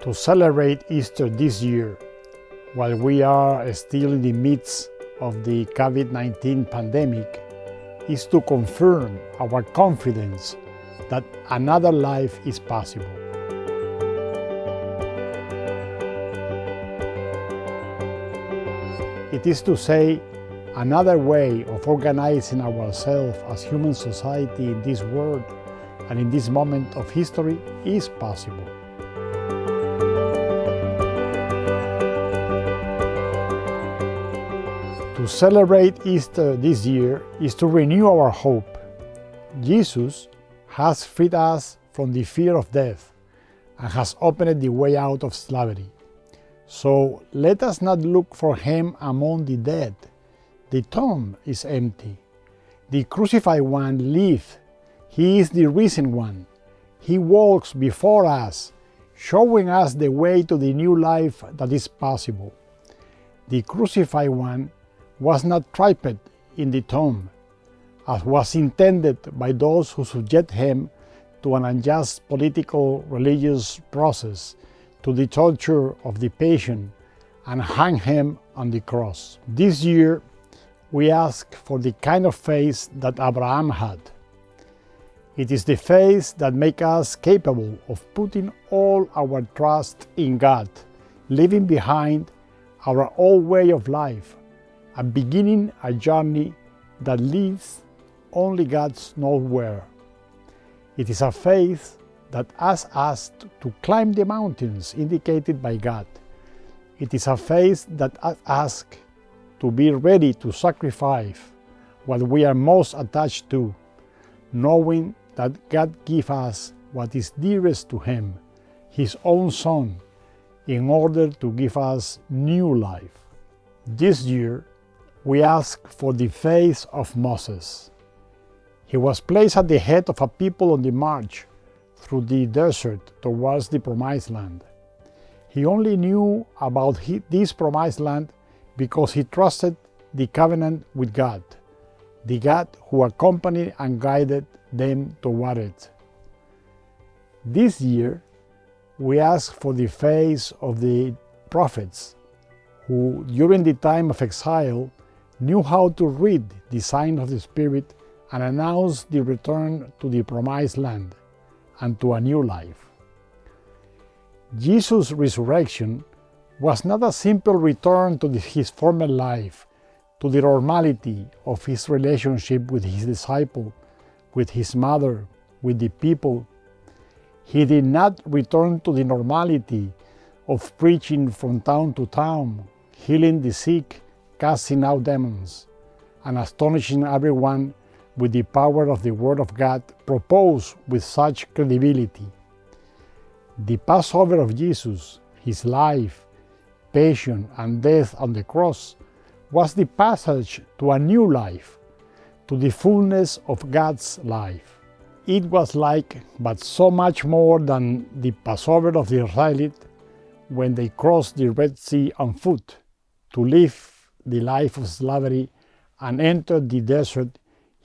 To celebrate Easter this year, while we are still in the midst of the COVID-19 pandemic, is to confirm our confidence that another life is possible. It is to say, another way of organizing ourselves as human society in this world and in this moment of history is possible. To celebrate Easter this year is to renew our hope. Jesus has freed us from the fear of death and has opened the way out of slavery. So let us not look for him among the dead. The tomb is empty. The crucified one lives. He is the risen one. He walks before us, showing us the way to the new life that is possible. The crucified one was not trapped in the tomb, as was intended by those who subject him to an unjust political religious process, to the torture of the Passion, and hang him on the cross. This year, we ask for the kind of faith that Abraham had. It is the faith that makes us capable of putting all our trust in God, leaving behind our old way of life, and beginning a journey that leads only God knows where. It is a faith that asks us to climb the mountains indicated by God. It is a faith that asks us to be ready to sacrifice what we are most attached to, knowing that God gives us what is dearest to Him, His own Son, in order to give us new life. This year, we ask for the faith of Moses. He was placed at the head of a people on the march through the desert towards the Promised Land. He only knew about this Promised Land because he trusted the covenant with God, the God who accompanied and guided them toward it. This year, we ask for the faith of the prophets, who during the time of exile knew how to read the sign of the Spirit and announce the return to the Promised Land and to a new life. Jesus' resurrection was not a simple return to his former life, to the normality of his relationship with his disciple, with his mother, with the people. He did not return to the normality of preaching from town to town, healing the sick, casting out demons, and astonishing everyone with the power of the Word of God proposed with such credibility. The Passover of Jesus, his life, passion, and death on the cross, was the passage to a new life, to the fullness of God's life. It was like, but so much more than the Passover of the Israelites when they crossed the Red Sea on foot to live the life of slavery and entered the desert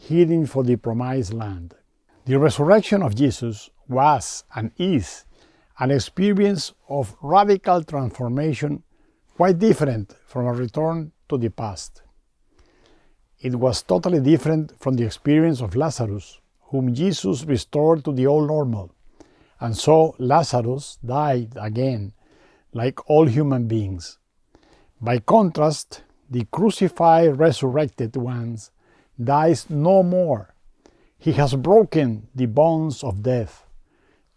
heading for the Promised Land. The resurrection of Jesus was and is an experience of radical transformation quite different from a return to the past. It was totally different from the experience of Lazarus, whom Jesus restored to the old normal, and so Lazarus died again, like all human beings. By contrast, the crucified, resurrected ones dies no more. He has broken the bonds of death.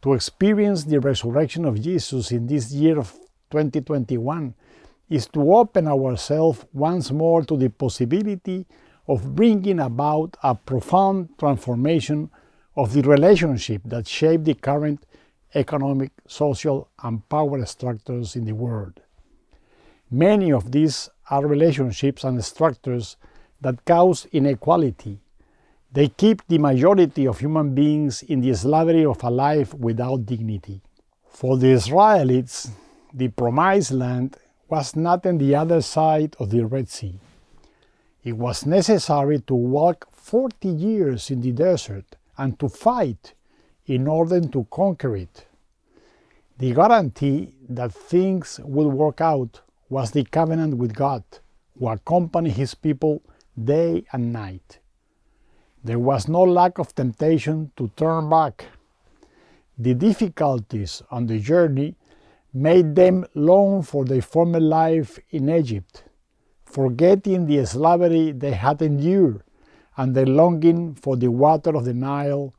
To experience the resurrection of Jesus in this year of 2021 is to open ourselves once more to the possibility of bringing about a profound transformation of the relationship that shape the current economic, social, and power structures in the world. Many of these are relationships and structures that cause inequality. They keep the majority of human beings in the slavery of a life without dignity. For the Israelites, the Promised Land was not on the other side of the Red Sea. It was necessary to walk 40 years in the desert and to fight in order to conquer it. The guarantee that things will work out was the covenant with God, who accompanied his people day and night. There was no lack of temptation to turn back. The difficulties on the journey made them long for their former life in Egypt, forgetting the slavery they had endured and their longing for the water of the Nile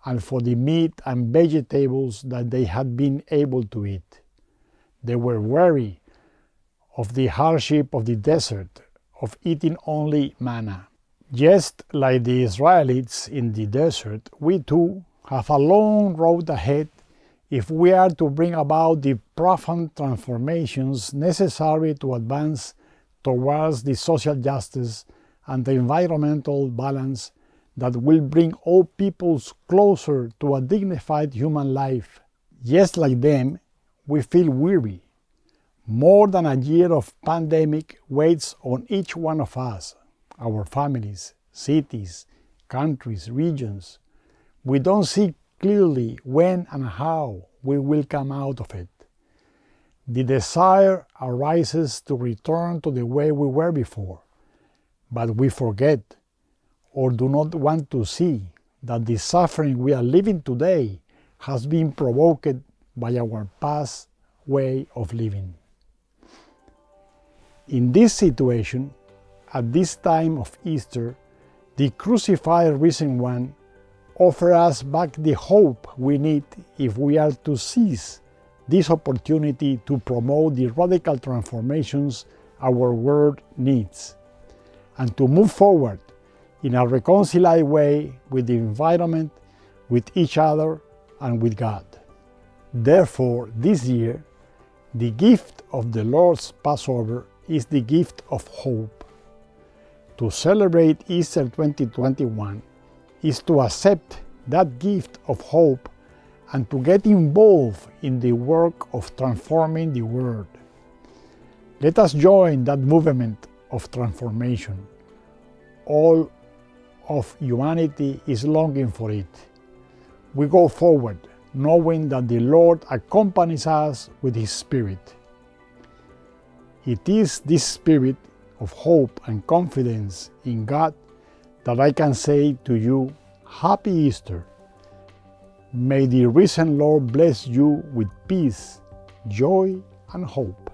and for the meat and vegetables that they had been able to eat. They were weary of the hardship of the desert, of eating only manna. Just like the Israelites in the desert, we too have a long road ahead if we are to bring about the profound transformations necessary to advance towards the social justice and the environmental balance that will bring all peoples closer to a dignified human life. Just like them, we feel weary. More than a year of pandemic waits on each one of us, our families, cities, countries, regions. We don't see clearly when and how we will come out of it. The desire arises to return to the way we were before, but we forget or do not want to see that the suffering we are living today has been provoked by our past way of living. In this situation, at this time of Easter, the crucified risen one offers us back the hope we need if we are to seize this opportunity to promote the radical transformations our world needs, and to move forward in a reconciled way with the environment, with each other, and with God. Therefore, this year, the gift of the Lord's Passover is the gift of hope. To celebrate Easter 2021 is to accept that gift of hope and to get involved in the work of transforming the world. Let us join that movement of transformation. All of humanity is longing for it. We go forward, knowing that the Lord accompanies us with His Spirit. It is this spirit of hope and confidence in God that I can say to you, Happy Easter. May the risen Lord bless you with peace, joy, and hope.